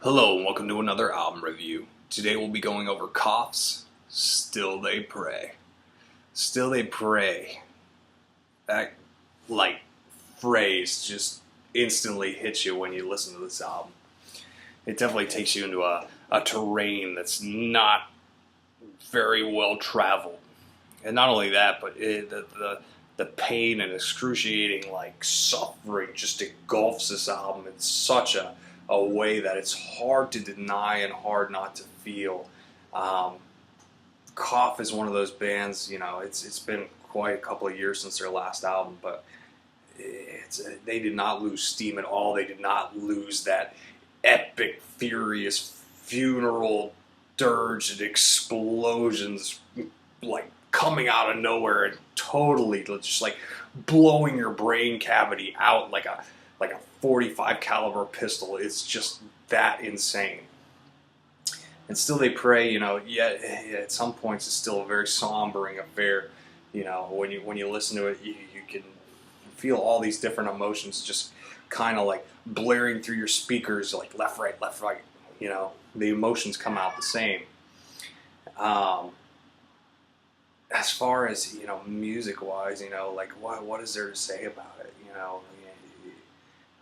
Hello and welcome to another album review. Today we'll be going over Cough's Still They Pray. Still They Pray. That phrase just instantly hits you when you listen to this album. It definitely takes you into a terrain that's not very well traveled. And not only that, but the pain and excruciating suffering just engulfs this album in such a way that it's hard to deny and hard not to feel. Cough is one of those bands, it's been quite a couple of years since their last album, but they did not lose steam at all. They did not lose that epic, furious funeral dirge and explosions coming out of nowhere and totally just blowing your brain cavity out like a 45 caliber pistol. It's just that insane. And Still They Pray, yet at some points it's still a very sombering affair. When you listen to it, you can feel all these different emotions just kind of blaring through your speakers, left, right, left, right. The emotions come out the same. As far as music wise, what is there to say about it?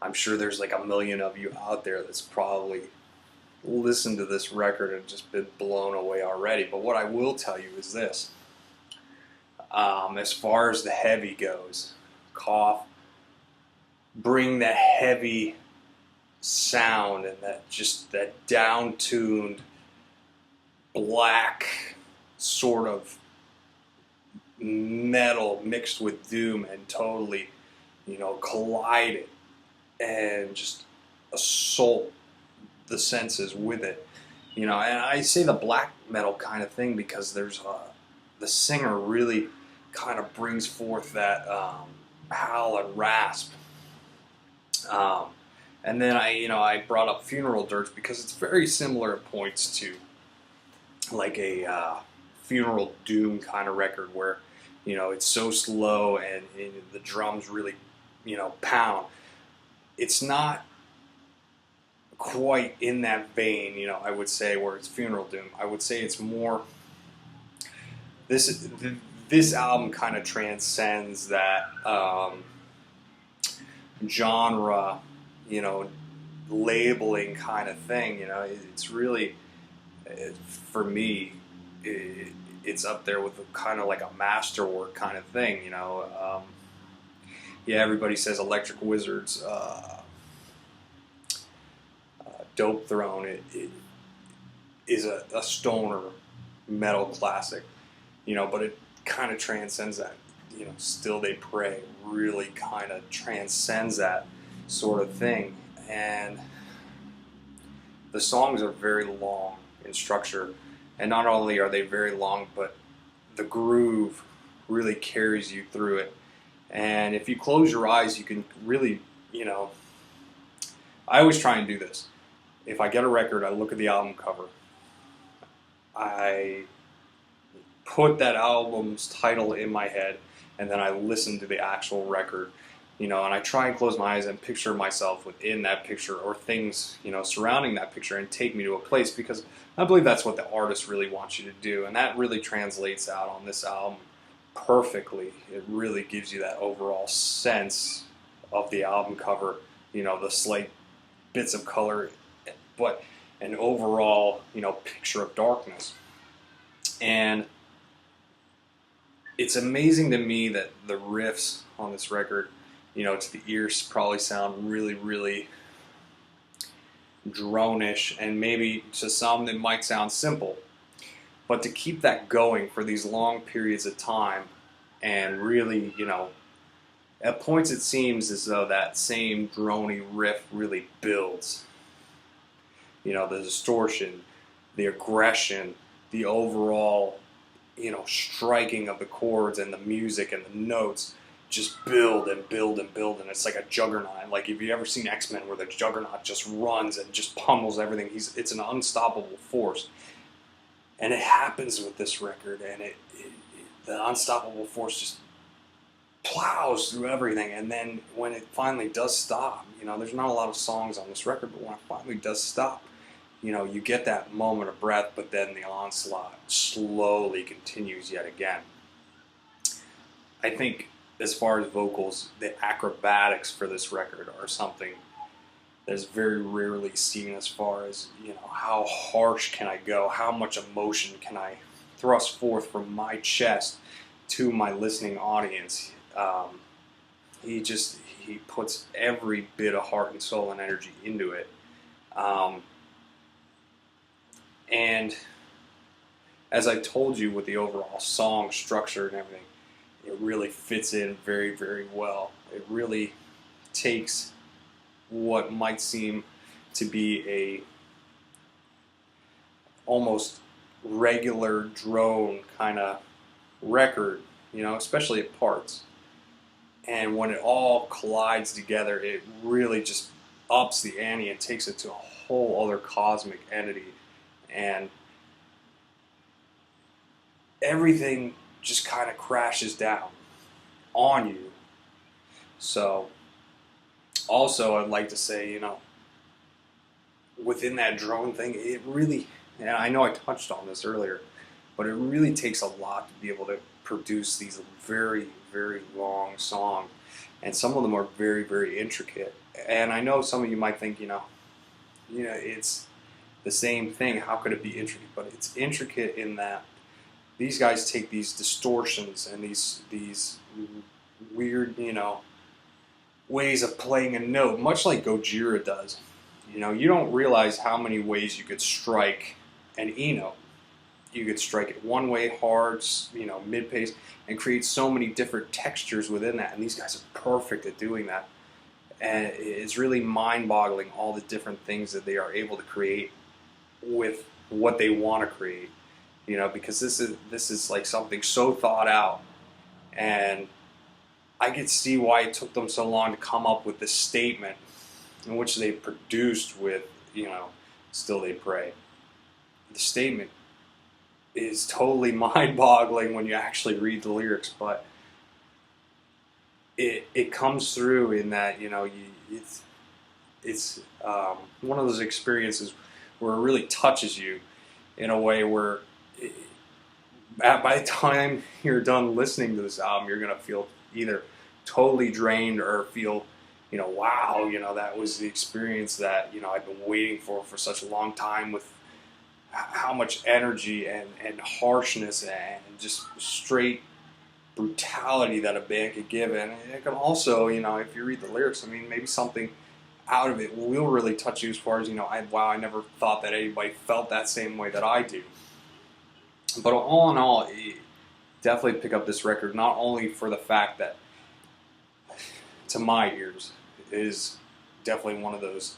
I'm sure there's a million of you out there that's probably listened to this record and just been blown away already. But what I will tell you is this: as far as the heavy goes, Cough bring that heavy sound and that down-tuned black sort of metal mixed with doom and totally collide it and just assault the senses with it. And I say the black metal kind of thing because there's the singer really kind of brings forth that howl and rasp. And then I brought up Funeral Dirge because it's very similar at points to a funeral doom kind of record where it's so slow and the drums really pound. It's not quite in that vein, I would say, where it's funeral doom. I would say it's more, this album kind of transcends that genre, labeling kind of thing. It's really, for me, it's up there with kind of a masterwork kind of thing. Yeah, everybody says Electric Wizard's Dope Throne it is a stoner metal classic, but it kind of transcends that. Still They Pray really kind of transcends that sort of thing. And the songs are very long in structure, and not only are they very long, but the groove really carries you through it. And if you close your eyes, you can really, I always try and do this. If I get a record, I look at the album cover. I put that album's title in my head, and then I listen to the actual record, and I try and close my eyes and picture myself within that picture or things, surrounding that picture and take me to a place, because I believe that's what the artist really wants you to do, and that really translates out on this album perfectly. It really gives you that overall sense of the album cover, the slight bits of color, but an overall, picture of darkness. And it's amazing to me that the riffs on this record, to the ears probably sound really, really drone-ish, and maybe to some it might sound simple. But to keep that going for these long periods of time, and really, at points it seems as though that same drony riff really builds. The distortion, the aggression, the overall, striking of the chords and the music and the notes just build and build and build, and it's like a juggernaut. Like, if you ever seen X-Men where the juggernaut just runs and just pummels everything, it's an unstoppable force. And it happens with this record, and the unstoppable force just plows through everything. And then when it finally does stop, there's not a lot of songs on this record, but when it finally does stop, you get that moment of breath, but then the onslaught slowly continues yet again. I think as far as vocals, the acrobatics for this record are something that is very rarely seen, as far as, how harsh can I go, how much emotion can I thrust forth from my chest to my listening audience. He puts every bit of heart and soul and energy into it. And as I told you, with the overall song structure and everything, it really fits in very, very well. It really takes what might seem to be a almost regular drone kind of record, especially at parts. And when it all collides together, it really just ups the ante and takes it to a whole other cosmic entity. And everything just kind of crashes down on you. So, also, I'd like to say, within that drone thing, it really, and I know I touched on this earlier, but it really takes a lot to be able to produce these very, very long songs. And some of them are very, very intricate. And I know some of you might think, it's the same thing. How could it be intricate? But it's intricate in that these guys take these distortions and these weird, ways of playing a note, much like Gojira does. You don't realize how many ways you could strike an E note. You could strike it one way, hard, mid-pace, and create so many different textures within that. And these guys are perfect at doing that. And it's really mind-boggling, all the different things that they are able to create with what they want to create. Because this is like something so thought out. And I could see why it took them so long to come up with this statement, in which they produced with, Still They Pray. The statement is totally mind-boggling when you actually read the lyrics, but it comes through in that, it's one of those experiences where it really touches you in a way where by the time you're done listening to this album, you're going to feel either totally drained or feel, wow, that was the experience that, I've been waiting for such a long time, with how much energy and harshness and just straight brutality that a band could give. And it can also, if you read the lyrics, maybe something out of it will really touch you, as far as, I never thought that anybody felt that same way that I do. But all in all, definitely pick up this record, not only for the fact that, to my ears, is definitely one of those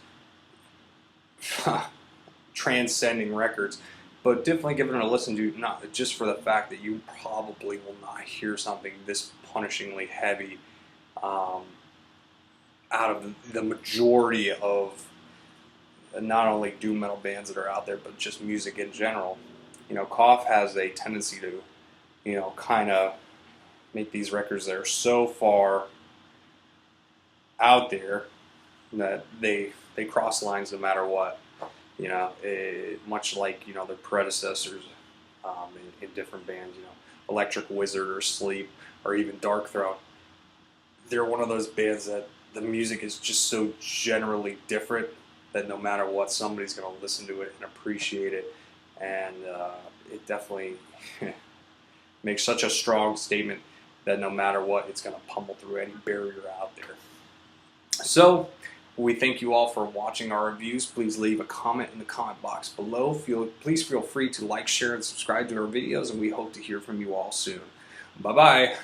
transcending records, but definitely give it a listen to, not just for the fact that you probably will not hear something this punishingly heavy out of the majority of not only doom metal bands that are out there, but just music in general. Cough has a tendency to, kind of make these records that are so far out there that they cross lines no matter what. Much like, their predecessors in different bands, Electric Wizard or Sleep or even Darkthrone. They're one of those bands that the music is just so generally different that no matter what, somebody's going to listen to it and appreciate it. And it definitely makes such a strong statement that no matter what, it's going to pummel through any barrier out there. So, we thank you all for watching our reviews. Please leave a comment in the comment box below. Please feel free to like, share, and subscribe to our videos, and we hope to hear from you all soon. Bye-bye.